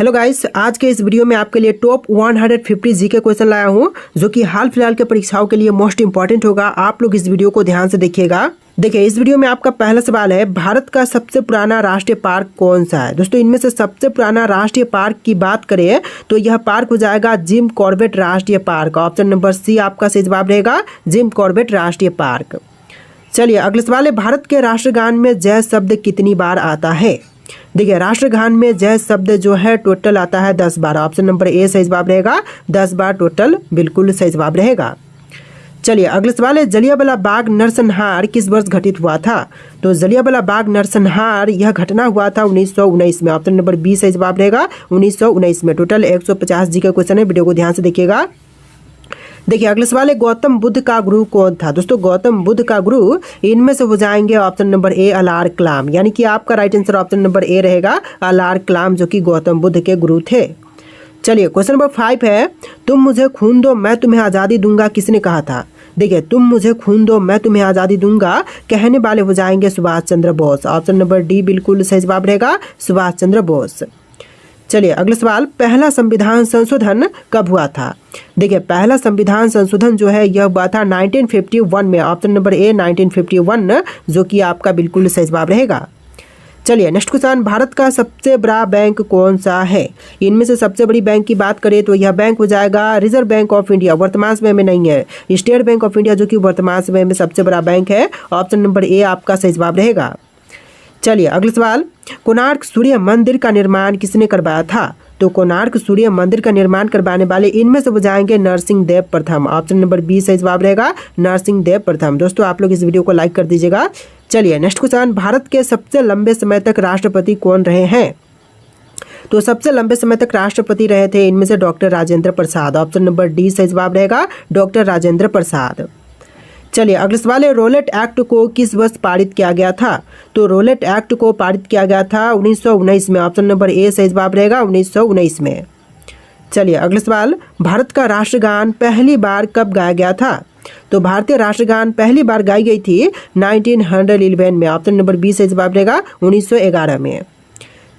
Hello guys, आज के इस वीडियो में आपके लिए टॉप 150 जीके क्वेश्चन लाया हूं जो कि हाल फिलहाल के परीक्षाओं के लिए मोस्ट इंपॉर्टेंट होगा। आप लोग इस वीडियो को ध्यान से देखिएगा। देखिए, इस वीडियो में आपका पहला सवाल है, भारत का सबसे पुराना राष्ट्रीय पार्क कौन सा है। दोस्तों, इनमें से सबसे पुराना राष्ट्रीय पार्क की बात करें तो यह पार्क हो जाएगा जिम कॉर्बेट राष्ट्रीय पार्क। ऑप्शन नंबर सी आपका सही जवाब रहेगा, जिम कॉर्बेट राष्ट्रीय पार्क। चलिए, अगला सवाल है, भारत के राष्ट्रगान में जय शब्द कितनी बार आता है। देखिए, राष्ट्रगान में जय शब्द जो है टोटल आता है 10 बार। ऑप्शन नंबर ए सही जवाब रहेगा, 10 बार टोटल बिल्कुल सही जवाब रहेगा। चलिए, अगला सवाल है, जलियांवाला बाग नरसंहार किस वर्ष घटित हुआ था। तो जलियांवाला बाग नरसंहार यह घटना हुआ था 1919 में। ऑप्शन नंबर बी सही जवाब रहेगा, 1919 में। टोटल 150 जी का क्वेश्चन है, वीडियो को ध्यान से देखिएगा। देखिए, अगला सवाल है, गौतम बुद्ध का गुरु कौन था। दोस्तों, गौतम बुद्ध का गुरु इनमें से हो जाएंगे ऑप्शन नंबर ए अलार कलाम, यानी कि आपका राइट आंसर ऑप्शन नंबर ए रहेगा, अलार कलाम, जो कि गौतम बुद्ध के गुरु थे। चलिए, क्वेश्चन नंबर 5 है, तुम मुझे खून दो मैं तुम्हें आज़ादी दूंगा किसने कहा था। देखिए, तुम मुझे खून दो मैं तुम्हें आज़ादी दूंगा कहने वाले हो जाएंगे Subhash Chandra Bose. Option number D बिल्कुल सही जवाब रहेगा, सुभाष चंद्र बोस। चलिए, अगला सवाल, पहला संविधान संशोधन कब हुआ था। देखिए, पहला संविधान संशोधन जो है यह हुआ था 1951 में। ऑप्शन नंबर ए 1951, जो कि आपका बिल्कुल सही जवाब रहेगा। चलिए, नेक्स्ट क्वेश्चन, भारत का सबसे बड़ा बैंक कौन सा है। इनमें से सबसे बड़ी बैंक की बात करें तो यह बैंक हो जाएगा रिजर्व बैंक ऑफ इंडिया, वर्तमान समय में नहीं है, स्टेट बैंक ऑफ इंडिया, जो कि वर्तमान समय में सबसे बड़ा बैंक है। ऑप्शन नंबर ए आपका सही जवाब रहेगा। चलिए, अगला सवाल, कोणार्क सूर्य मंदिर का निर्माण किसने करवाया था। तो कोणार्क सूर्य मंदिर का निर्माण करवाने वाले इनमें से हो जाएंगे नरसिंह देव प्रथम। ऑप्शन नंबर बी सही जवाब रहेगा, नरसिंह देव प्रथम। दोस्तों, आप लोग इस वीडियो को लाइक कर दीजिएगा। चलिए, नेक्स्ट क्वेश्चन, भारत के सबसे लंबे समय तक राष्ट्रपति कौन रहे हैं। तो सबसे लंबे समय तक राष्ट्रपति रहे थे इनमें से doctor Rajendra Prasad. Option number D सही जवाब रहेगा, डॉक्टर राजेंद्र प्रसाद। चलिए, अगला सवाल है, रोलेट एक्ट को किस वर्ष पारित किया गया था। तो रोलेट एक्ट को पारित किया गया था 1919 में। ऑप्शन नंबर ए सही जवाब रहेगा, 1919 में। चलिए, अगला सवाल, भारत का राष्ट्रगान पहली बार कब गाया गया था। तो भारतीय राष्ट्रगान पहली बार गाई गई थी 1911 में। ऑप्शन नंबर बी सही जवाब रहेगा, 1911 में।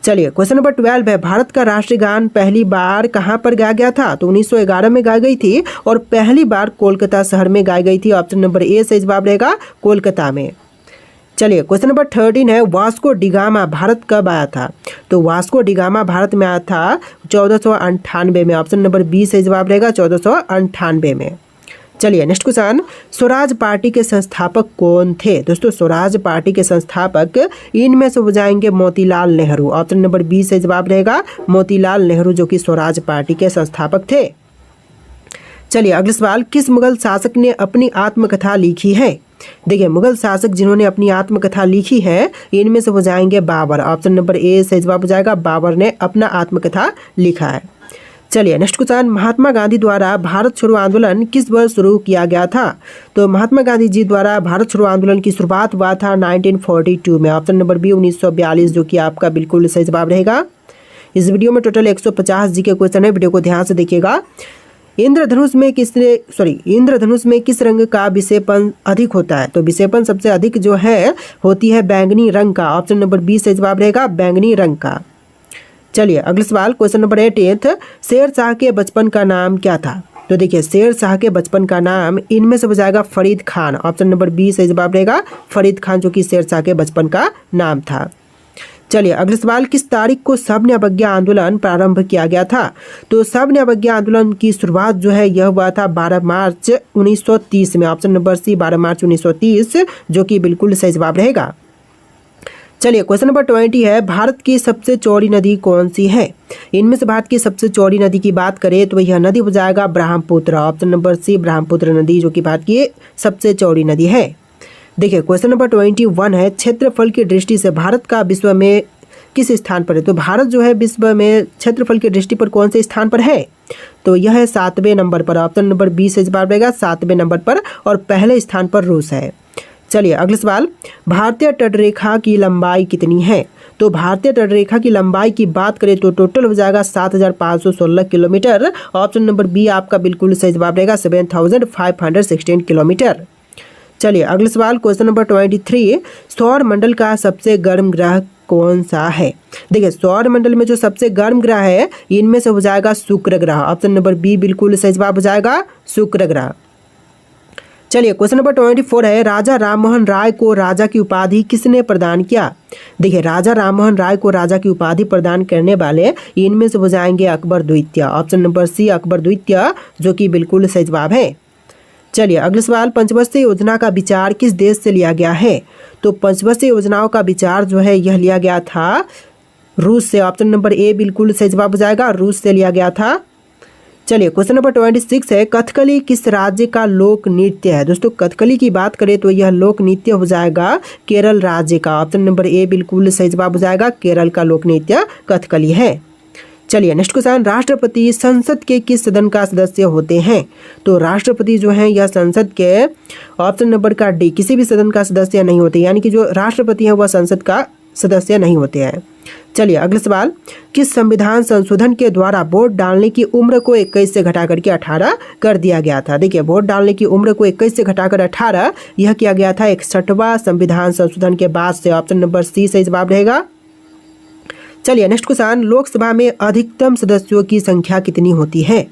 चलिए, क्वेश्चन नंबर 12 है, भारत का राष्ट्रगान पहली बार कहाँ पर गाया गया था। तो 1911 में गाई गई थी और पहली बार कोलकाता शहर में गाई गई थी। ऑप्शन नंबर ए सही जवाब रहेगा, कोलकाता में। चलिए, क्वेश्चन नंबर 13 है, वास्को डिगामा भारत कब आया था। तो वास्को डिगामा भारत में आया था 1498 में। ऑप्शन नंबर बी सही जवाब रहेगा, 1498 में। चलिए, नेक्स्ट क्वेश्चन, स्वराज पार्टी के संस्थापक कौन थे। दोस्तों, स्वराज पार्टी के संस्थापक इनमें से हो जाएंगे Motilal Nehru. Option number B से जवाब रहेगा, मोतीलाल नेहरू, जो कि स्वराज पार्टी के संस्थापक थे। चलिए, अगला सवाल, किस मुगल शासक ने अपनी आत्मकथा लिखी है। देखिए, मुगल शासक जिन्होंने अपनी आत्मकथा लिखी है इनमें से हो जाएंगे बाबर। ऑप्शन नंबर ए से जवाब हो जाएगा, बाबर ने अपना आत्मकथा लिखा है। चलिए, नेक्स्ट क्वेश्चन, महात्मा गांधी द्वारा भारत छोड़ो आंदोलन किस वर्ष शुरू किया गया था। तो महात्मा गांधी जी द्वारा भारत छोड़ो आंदोलन की शुरुआत हुआ था 1942 में। ऑप्शन नंबर बी 1942, जो कि आपका बिल्कुल सही जवाब रहेगा। इस वीडियो में टोटल 150 जी के क्वेश्चन है, वीडियो को ध्यान से देखिएगा। इंद्रधनुष में किस रंग का विक्षेपण अधिक होता है। तो विक्षेपण सबसे अधिक जो है होती है बैंगनी रंग का। ऑप्शन नंबर बी से जवाब रहेगा, बैंगनी रंग का। चलिए, अगला सवाल, क्वेश्चन नंबर 18, शेर शाह के बचपन का नाम क्या था। तो देखिए, शेर शाह के बचपन का नाम इनमें से हो जाएगा Farid Khan. Option number B से जवाब रहेगा, फरीद खान, जो कि शेर शाह के बचपन का नाम था। चलिए, अगला सवाल, किस तारीख को सविनय अवज्ञा आंदोलन प्रारंभ किया गया था। तो सविनय अवज्ञा आंदोलन की शुरुआत जो है यह हुआ था 12 मार्च 1930 में। ऑप्शन नंबर सी 12 मार्च 1930, जो कि बिल्कुल सही जवाब रहेगा। चलिए, क्वेश्चन नंबर 20 है, भारत की सबसे चौड़ी नदी कौन सी है। इनमें से भारत की सबसे चौड़ी नदी की बात करें तो यह नदी हो जाएगा Brahmaputra. Option number C Brahmaputra नदी, जो कि भारत की सबसे चौड़ी नदी है। देखिए, क्वेश्चन नंबर 21 है, क्षेत्रफल की दृष्टि से भारत का विश्व में किस स्थान पर है। तो भारत जो है विश्व में क्षेत्रफल की दृष्टि पर कौन से स्थान पर है। तो यह है 7वें नंबर पर। ऑप्शन नंबर बी से जवाब रहेगा, 7वें नंबर पर, और पहले स्थान पर रूस है। चलिए, अगला सवाल, भारतीय तटरेखा की लंबाई कितनी है। तो भारतीय तटरेखा की लंबाई की बात करें तो टोटल हो जाएगा 7516 किलोमीटर। ऑप्शन नंबर बी आपका बिल्कुल सही जवाब रहेगा, 7516 किलोमीटर। चलिए अगला सवाल क्वेश्चन नंबर 23, सौर मंडल का सबसे गर्म ग्रह कौन सा है? देखिए सौर मंडल में जो सबसे गर्म ग्रह है इनमें से हो जाएगा शुक्र ग्रह। ऑप्शन नंबर बी बिल्कुल सही जवाब हो जाएगा, शुक्र ग्रह। चलिए क्वेश्चन नंबर 24 है, राजा राममोहन राय को राजा की उपाधि किसने प्रदान किया? देखिए राजा राममोहन राय को राजा की उपाधि प्रदान करने वाले इनमें से हो जाएंगे अकबर द्वितीय। ऑप्शन नंबर सी अकबर द्वितीय, जो कि बिल्कुल सही जवाब है। चलिए अगला सवाल, पंचवर्षीय योजना का विचार किस देश से लिया गया है? तो पंचवर्षीय योजनाओं का विचार जो है यह लिया गया था रूस से। ऑप्शन नंबर ए बिल्कुल सही जवाब हो जाएगा, रूस से लिया गया था। चलिए क्वेश्चन नंबर 26 है, कथकली किस राज्य का लोक नृत्य है? दोस्तों कथकली की बात करें तो यह लोक नृत्य हो जाएगा केरल राज्य का। ऑप्शन नंबर ए बिल्कुल सही जवाब हो जाएगा, केरल का लोक नृत्य कथकली है। चलिए नेक्स्ट क्वेश्चन, राष्ट्रपति संसद के किस सदन का सदस्य होते हैं? तो राष्ट्रपति जो है यह संसद के ऑप्शन नंबर का डी किसी भी सदन का सदस्य नहीं होते, यानी कि जो राष्ट्रपति है वह संसद का सदस्य नहीं होते हैं। चलिए अगला सवाल, किस संविधान संशोधन के द्वारा वोट डालने की उम्र को 21 से घटा करके 18 कर दिया गया था? देखिए वोट डालने की उम्र को 21 से घटाकर 18 यह किया गया था 61वां संविधान संशोधन के बाद से। ऑप्शन नंबर सी सही जवाब रहेगा। चलिए नेक्स्ट क्वेश्चन, लोकसभा में अधिकतम सदस्यों की संख्या कितनी होती है?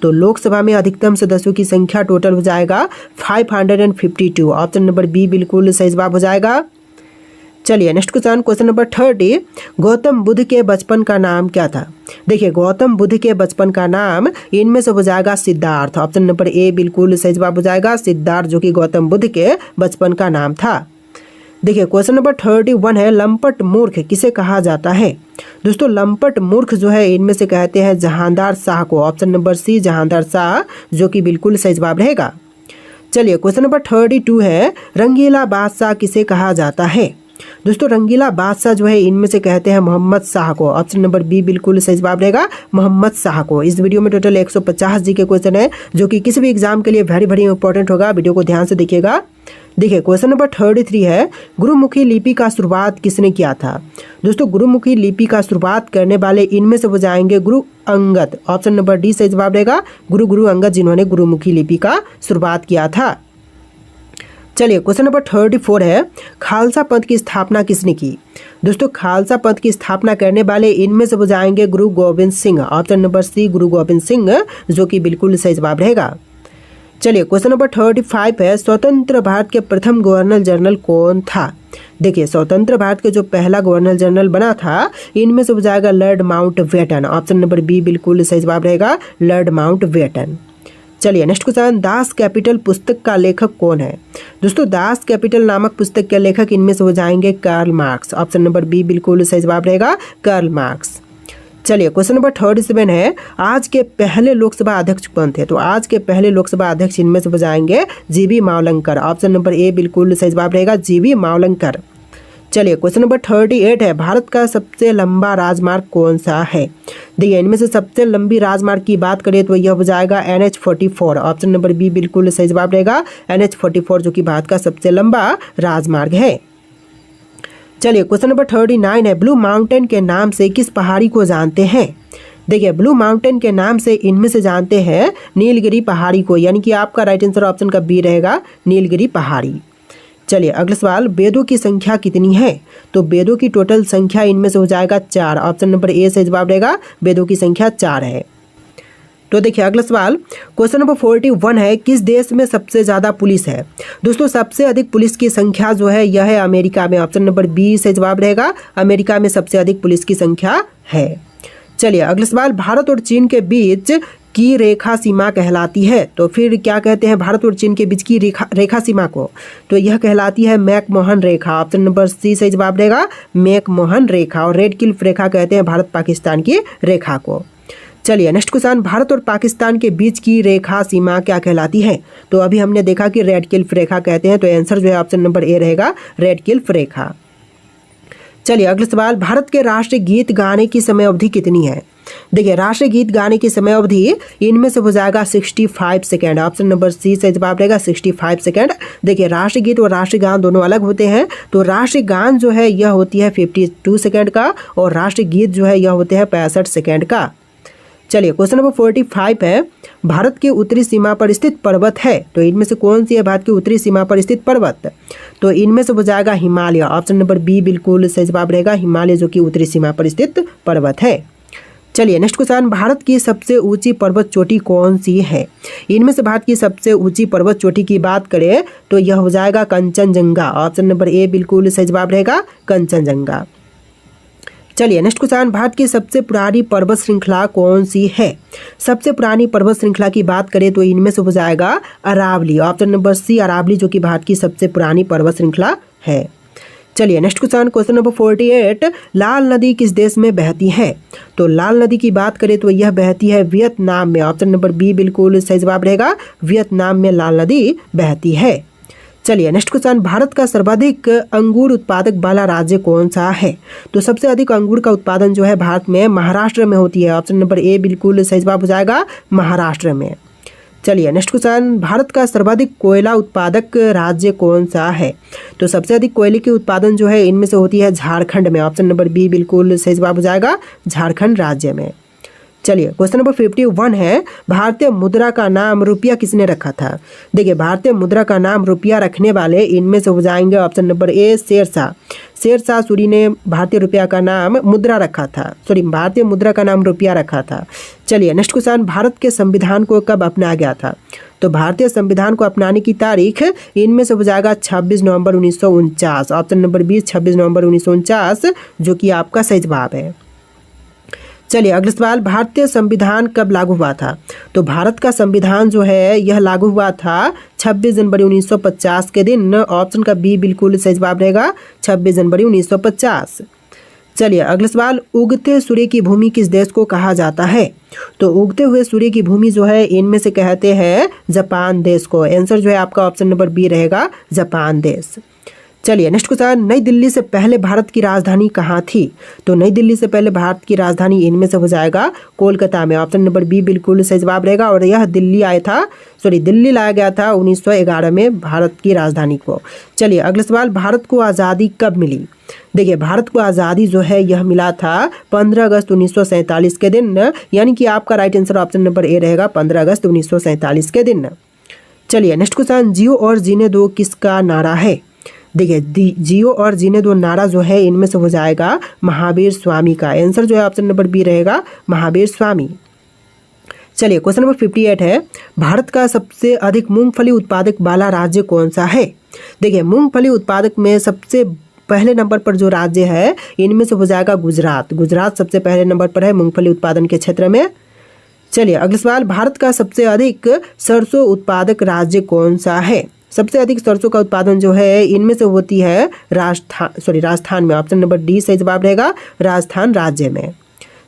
तो लोकसभा में अधिकतम सदस्यों की संख्या टोटल हो जाएगा 552। ऑप्शन नंबर बी बिल्कुल सही जवाब हो जाएगा। चलिए next question, question number 30, Gautam Buddha के बचपन का नाम क्या था? देखिए गौतम बुद्ध के बचपन का नाम इनमें से हो जाएगा सिद्धार्थ। ऑप्शन नंबर ए बिल्कुल सही जवाब हो जाएगा, सिद्धार्थ, जो कि गौतम बुद्ध के बचपन का नाम था। देखिए क्वेश्चन नंबर 31 है, लंपट मूर्ख किसे कहा जाता है? दोस्तों लंपट मूर्ख जो है इनमें से कहते हैं जहांदार शाह को। Option number C Jahandar Shah, जो कि बिल्कुल सही जवाब रहेगा। चलिए क्वेश्चन नंबर 32 है, रंगीला बादशाह किसे कहा जाता है? दोस्तों रंगीला बादशाह जो है इनमें से कहते हैं मोहम्मद शाह को। ऑप्शन नंबर बी बिल्कुल सही जवाब रहेगा, मोहम्मद शाह को। इस वीडियो में टोटल 150 जी के क्वेश्चन है, जो कि किसी भी एग्जाम के लिए वेरी इंपॉर्टेंट होगा। वीडियो को ध्यान से देखिएगा। देखिए क्वेश्चन नंबर 33 है, गुरुमुखी लिपि का शुरुआत किसने किया था? दोस्तों गुरुमुखी लिपि का शुरुआत करने वाले इनमें से हो जाएंगे Guru Angad. Option number D सही जवाब रहेगा, गुरु अंगद, जिन्होंने गुरुमुखी लिपि का शुरुआत किया था। चलिए क्वेश्चन नंबर 34 है, खालसा पंथ की स्थापना किसने की? दोस्तों खालसा पंथ की स्थापना करने वाले इनमें से हो जाएंगे Guru Gobind Singh. Option number C Guru Gobind Singh, जो कि बिल्कुल सही जवाब रहेगा। चलिए क्वेश्चन नंबर 35 है, स्वतंत्र भारत के प्रथम गवर्नर जनरल कौन था? देखिए स्वतंत्र भारत के जो पहला गवर्नर जनरल बना था इनमें से हो जाएगा lord Mountbatten. Option number B बिल्कुल सही जवाब रहेगा, लॉर्ड माउंटबेटन। चलिए नेक्स्ट क्वेश्चन, दास कैपिटल पुस्तक का लेखक कौन है? दोस्तों दास कैपिटल नामक पुस्तक के लेखक इनमें से हो जाएंगे Karl Marx. Option number B बिल्कुल सही जवाब रहेगा, कार्ल मार्क्स। चलिए क्वेश्चन नंबर 37 है, आज के पहले लोकसभा अध्यक्ष कौन थे? तो आज के पहले लोकसभा अध्यक्ष इनमें से हो जाएंगे जीवी मावलंकर। ऑप्शन नंबर ए बिल्कुल सही जवाब रहेगा, जीवी मावलंकर। चलिए क्वेश्चन नंबर 38 है, भारत का सबसे लंबा राजमार्ग कौन सा है? देखिए इनमें से सबसे लंबी राजमार्ग की बात करें तो यह हो जाएगा NH-44। ऑप्शन नंबर बी बिल्कुल सही जवाब रहेगा, NH-44, जो कि भारत का सबसे लंबा राजमार्ग है। चलिए क्वेश्चन नंबर 39 है, ब्लू माउंटेन के नाम से किस पहाड़ी को जानते हैं? देखिए ब्लू माउंटेन के नाम से इनमें से जानते हैं नीलगिरी पहाड़ी को, यानी कि आपका राइट आंसर ऑप्शन का बी रहेगा, नीलगिरी पहाड़ी। चलिए अगला सवाल, वेदों की संख्या कितनी है? तो वेदों की टोटल संख्या इनमें से हो जाएगा 4। ऑप्शन नंबर ए सही जवाब रहेगा, वेदों की संख्या 4 है। तो देखिए अगला सवाल, क्वेश्चन नंबर 41 है, किस देश में सबसे ज़्यादा पुलिस है? दोस्तों सबसे अधिक पुलिस की संख्या जो है यह है अमेरिका में। ऑप्शन नंबर बी सही जवाब रहेगा, अमेरिका में सबसे अधिक पुलिस की संख्या है। चलिए अगला सवाल, भारत और चीन के बीच की रेखा सीमा कहलाती है, तो फिर क्या कहते हैं भारत और चीन के बीच की रेखा सीमा को? तो यह कहलाती है मैकमोहन रेखा। ऑप्शन नंबर सी सही जवाब रहेगा, मैकमोहन रेखा। और रेड क्लिफ रेखा कहते हैं भारत पाकिस्तान की रेखा को। चलिए नेक्स्ट क्वेश्चन, भारत और पाकिस्तान के बीच की रेखा सीमा क्या कहलाती है? तो अभी हमने देखा कि रेड क्लिफ रेखा कहते हैं, तो आंसर जो है ऑप्शन नंबर ए रहेगा, रेड क्लिफ रेखा। चलिए अगला सवाल, भारत के राष्ट्रीय गीत गाने की समय अवधि कितनी है? देखिए राष्ट्रीय गीत गाने की समय अवधि इनमें से हो जाएगा 65 सेकेंड। ऑप्शन नंबर सी से जवाब रहेगा 65 सेकेंड। देखिए राष्ट्रीय गीत और राष्ट्रीय गान दोनों अलग होते हैं, तो राष्ट्रीय गान जो है यह होती है 52 सेकेंड का, और राष्ट्रीय गीत जो है यह होते हैं 65 सेकेंड का। चलिए क्वेश्चन नंबर 45 है, भारत की उत्तरी सीमा पर स्थित पर्वत है, तो इनमें से कौन सी है भारत की उत्तरी सीमा पर स्थित पर्वत? तो इनमें से हो जाएगा हिमालय। ऑप्शन नंबर बी बिल्कुल सही जवाब रहेगा, हिमालय जो कि उत्तरी सीमा पर स्थित पर्वत है। चलिए नेक्स्ट क्वेश्चन, भारत की सबसे ऊंची पर्वत चोटी कौन सी है? इनमें से भारत की सबसे ऊंची पर्वत चोटी की बात करें तो यह हो जाएगा कंचनजंगा। ऑप्शन नंबर ए बिल्कुल सही जवाब रहेगा, कंचनजंगा। चलिए नेक्स्ट क्वेश्चन, भारत की सबसे पुरानी पर्वत श्रृंखला कौन सी है? सबसे पुरानी पर्वत श्रृंखला की बात करें तो इनमें से हो जाएगा Aravalli. Option number C Aravalli जो कि भारत की सबसे पुरानी पर्वत श्रृंखला है। चलिए नेक्स्ट क्वेश्चन, क्वेश्चन नंबर 48, लाल नदी किस देश में बहती है? तो लाल नदी की बात करें तो यह बहती है वियतनाम में। ऑप्शन नंबर बी बिल्कुल सही जवाब रहेगा, वियतनाम में लाल नदी बहती है। चलिए नेक्स्ट क्वेश्चन, भारत का सर्वाधिक अंगूर उत्पादक वाला राज्य कौन सा है? तो सबसे अधिक अंगूर का उत्पादन जो है भारत में महाराष्ट्र में होती है। ऑप्शन नंबर ए बिल्कुल सही जवाब हो जाएगा, महाराष्ट्र में। चलिए नेक्स्ट क्वेश्चन, भारत का सर्वाधिक कोयला उत्पादक राज्य कौन सा है? तो सबसे अधिक कोयले की उत्पादन जो है इनमें से होती है झारखंड में। ऑप्शन नंबर बी बिल्कुल सही जवाब हो जाएगा, झारखंड राज्य में। चलिए क्वेश्चन नंबर 51 है, भारतीय मुद्रा का नाम रुपया किसने रखा था? देखिए भारतीय मुद्रा का नाम रुपया रखने वाले इनमें से हो जाएंगे option number A Shershah. Shershah Suri ने भारतीय रुपया का नाम मुद्रा रखा था, भारतीय मुद्रा का नाम रुपया रखा था। चलिए नेक्स्ट क्वेश्चन, भारत के संविधान को कब अपनाया गया था? तो भारतीय संविधान को अपनाने की तारीख इनमें से हो जाएगा 26 नवंबर 1949। ऑप्शन नंबर 20 26 नवंबर 1949 जो कि आपका सही जवाब है। चलिए अगला सवाल, भारतीय संविधान कब लागू हुआ था? तो भारत का संविधान जो है यह लागू हुआ था 26 जनवरी 1950 के दिन। ऑप्शन का बी बिल्कुल सही जवाब रहेगा, 26 जनवरी 1950। चलिए अगला सवाल, उगते सूर्य की भूमि किस देश को कहा जाता है? तो उगते हुए सूर्य की भूमि जो है इनमें से कहते हैं जापान देश को। आंसर जो है आपका ऑप्शन नंबर बी रहेगा, जापान देश। चलिए नेक्स्ट क्वेश्चन, नई दिल्ली से पहले भारत की राजधानी कहाँ थी? तो नई दिल्ली से पहले भारत की राजधानी इनमें से हो जाएगा कोलकाता में। ऑप्शन नंबर बी बिल्कुल सही जवाब रहेगा, और यह दिल्ली लाया गया था 1911 में भारत की राजधानी को। चलिए अगला सवाल, भारत को आज़ादी कब मिली? देखिए भारत को आज़ादी जो है यह मिला था 15 अगस्त 1947 के दिन, यानी कि आपका राइट आंसर ऑप्शन नंबर ए रहेगा, 15 अगस्त 1947 के दिन। चलिए नेक्स्ट क्वेश्चन, जियो और जीने दो किसका नारा है? देखिए जियो और जीने दो नारा जो है इनमें से हो जाएगा महावीर स्वामी का। आंसर जो है ऑप्शन नंबर बी रहेगा, महावीर स्वामी। चलिए क्वेश्चन नंबर 58 है, भारत का सबसे अधिक मूंगफली उत्पादक वाला राज्य कौन सा है? देखिए मूंगफली उत्पादक में सबसे पहले नंबर पर जो राज्य है इनमें से हो जाएगा गुजरात। गुजरात सबसे पहले नंबर पर है मूंगफली उत्पादन के क्षेत्र में। चलिए अगला सवाल, भारत का सबसे अधिक सरसों उत्पादक राज्य कौन सा है? सबसे अधिक सरसों का उत्पादन जो है इनमें से होती है राजस्थान में। ऑप्शन नंबर डी सही जवाब रहेगा, राजस्थान राज्य में।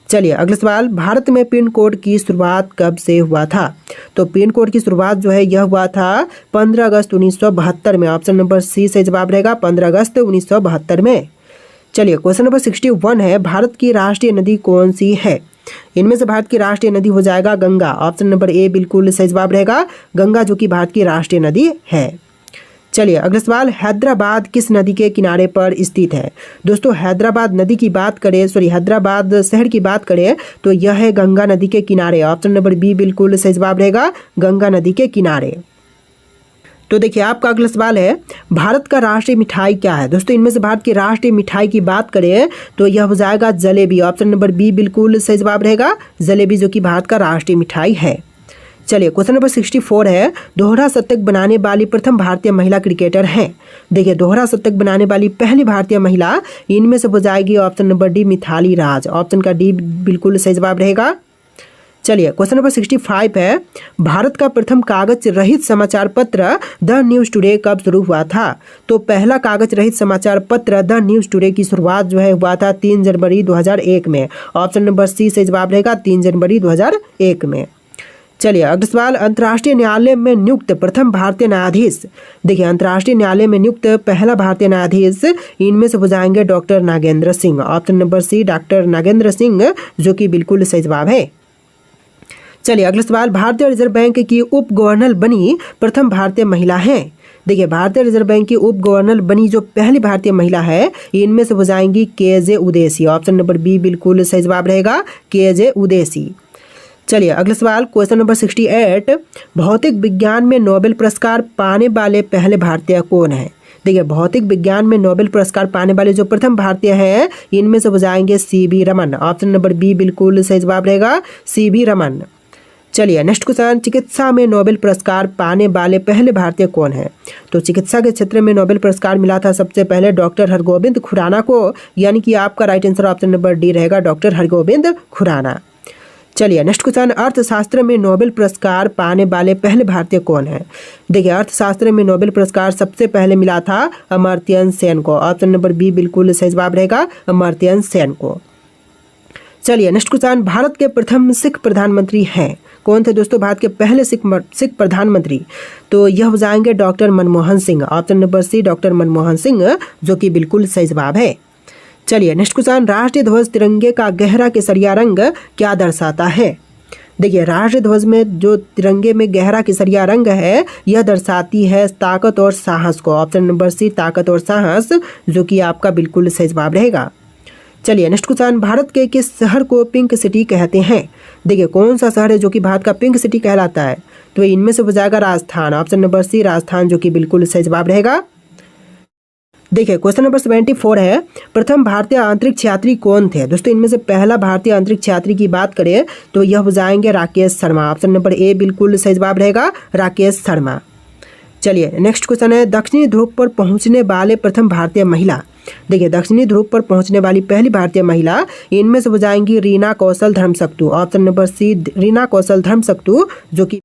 चलिए अगला सवाल, भारत में पिन कोड की शुरुआत कब से हुआ था? तो पिन कोड की शुरुआत जो है यह हुआ था 15 अगस्त 1972 में। ऑप्शन नंबर सी सही जवाब रहेगा, 15 अगस्त 1972 में। चलिए क्वेश्चन नंबर 61 है, भारत की राष्ट्रीय नदी कौन सी है? इनमें से भारत की राष्ट्रीय नदी हो जाएगा गंगा। ऑप्शन नंबर ए बिल्कुल सही जवाब रहेगा, गंगा जो कि भारत की राष्ट्रीय नदी है। चलिए अगला सवाल, हैदराबाद किस नदी के किनारे पर स्थित है? दोस्तों हैदराबाद शहर की बात करें तो यह है गंगा नदी के किनारे। ऑप्शन नंबर बी बिल्कुल सही जवाब रहेगा, गंगा नदी के किनारे। तो देखिए आपका अगला सवाल है, भारत का राष्ट्रीय मिठाई क्या है? दोस्तों इनमें से भारत की राष्ट्रीय मिठाई की बात करें तो यह हो जाएगा जलेबी। ऑप्शन नंबर बी बिल्कुल सही जवाब रहेगा, जलेबी जो कि भारत का राष्ट्रीय मिठाई है। चलिए क्वेश्चन नंबर 64 है, दोहरा शतक बनाने वाली प्रथम भारतीय महिला क्रिकेटर हैं? देखिए दोहरा शतक बनाने वाली पहली भारतीय महिला इनमें से हो जाएगी option number D Mithali Raj. Option का डी बिल्कुल सही जवाब रहेगा। चलिए क्वेश्चन नंबर 65 है, भारत का प्रथम कागज रहित समाचार पत्र द न्यूज़ टुडे कब शुरू हुआ था? तो पहला कागज रहित समाचार पत्र द न्यूज़ टुडे की शुरुआत जो है हुआ था 3 जनवरी 2001 में। ऑप्शन नंबर सी से जवाब रहेगा, 3 जनवरी 2001 में। चलिए अगला सवाल, अंतर्राष्ट्रीय न्यायालय में नियुक्त प्रथम भारतीय न्यायाधीश? देखिए अंतर्राष्ट्रीय न्यायालय में नियुक्त पहला भारतीय न्यायाधीश इनमें से हो जाएंगे doctor Nagendra Singh. Option number C doctor Nagendra Singh जो कि बिल्कुल सही जवाब है। चलिए अगला सवाल, भारतीय रिजर्व बैंक की उप गवर्नर बनी प्रथम भारतीय महिला हैं? देखिए भारतीय रिजर्व बैंक की उप गवर्नर बनी जो पहली भारतीय महिला है इनमें से हो जाएंगी के जे उदेसी। ऑप्शन नंबर बी बिल्कुल सही जवाब रहेगा, के जे उदेसी। चलिए अगला सवाल क्वेश्चन नंबर 68, भौतिक विज्ञान में नोबेल पुरस्कार पाने वाले पहले भारतीय कौन है। देखिए भौतिक विज्ञान में नोबेल पुरस्कार पाने वाले जो प्रथम भारतीय हैं इनमें से हो जाएंगे CV Raman. Option number B बिल्कुल सही जवाब रहेगा, CV रमन। चलिए नेक्स्ट क्वेश्चन, चिकित्सा में नोबेल पुरस्कार पाने वाले पहले भारतीय कौन है। तो चिकित्सा के क्षेत्र में नोबेल पुरस्कार मिला था सबसे पहले डॉक्टर हरगोविंद खुराना को, यानी कि आपका right answer option number D रहेगा, डॉक्टर हरगोविंद खुराना। चलिए नेक्स्ट क्वेश्चन, अर्थशास्त्र में नोबेल पुरस्कार पाने वाले पहले भारतीय कौन है। देखिए अर्थशास्त्र में नोबेल पुरस्कार सबसे पहले मिला था अमर्त्य सेन को। ऑप्शन नंबर बी बिल्कुल सही जवाब रहेगा, अमर्त्य सेन को। चलिए नेक्स्ट क्वेश्चन, भारत के प्रथम सिख प्रधानमंत्री हैं कौन थे दोस्तों। भारत के पहले सिख प्रधानमंत्री तो यह हो जाएंगे doctor Manmohan Singh. Option number C doctor Manmohan Singh, जो कि बिल्कुल सही जवाब है। चलिए नेक्स्ट क्वेश्चन, राष्ट्रीय ध्वज तिरंगे का गहरा केसरिया रंग क्या दर्शाता है। देखिए राष्ट्रीय ध्वज में जो तिरंगे में गहरा केसरिया रंग है यह दर्शाती है ताकत और साहस को। ऑप्शन नंबर सी ताकत और साहस, जो कि आपका बिल्कुल सही जवाब रहेगा। चलिए नेक्स्ट क्वेश्चन, भारत के किस शहर को पिंक सिटी कहते हैं। देखिए कौन सा शहर है जो कि भारत का पिंक सिटी कहलाता है। तो इनमें से हो जाएगा Rajasthan. Option number C Rajasthan, जो कि बिल्कुल सही जवाब रहेगा। देखिए क्वेश्चन नंबर 74 है, प्रथम भारतीय अंतरिक्ष यात्री कौन थे। दोस्तों इनमें से पहला भारतीय अंतरिक्ष यात्री की बात करें तो यह हो जाएंगे राकेश शर्मा। ऑप्शन नंबर ए बिल्कुल सही जवाब रहेगा, राकेश शर्मा। चलिए नेक्स्ट क्वेश्चन है, दक्षिणी ध्रुव पर पहुंचने वाले प्रथम भारतीय महिला। देखिए दक्षिणी ध्रुव पर पहुंचने वाली पहली भारतीय महिला इनमें से हो जाएंगी रीना कौशल धर्मशक्तु। ऑप्शन नंबर सी रीना कौशल धर्मशक्तु, जो कि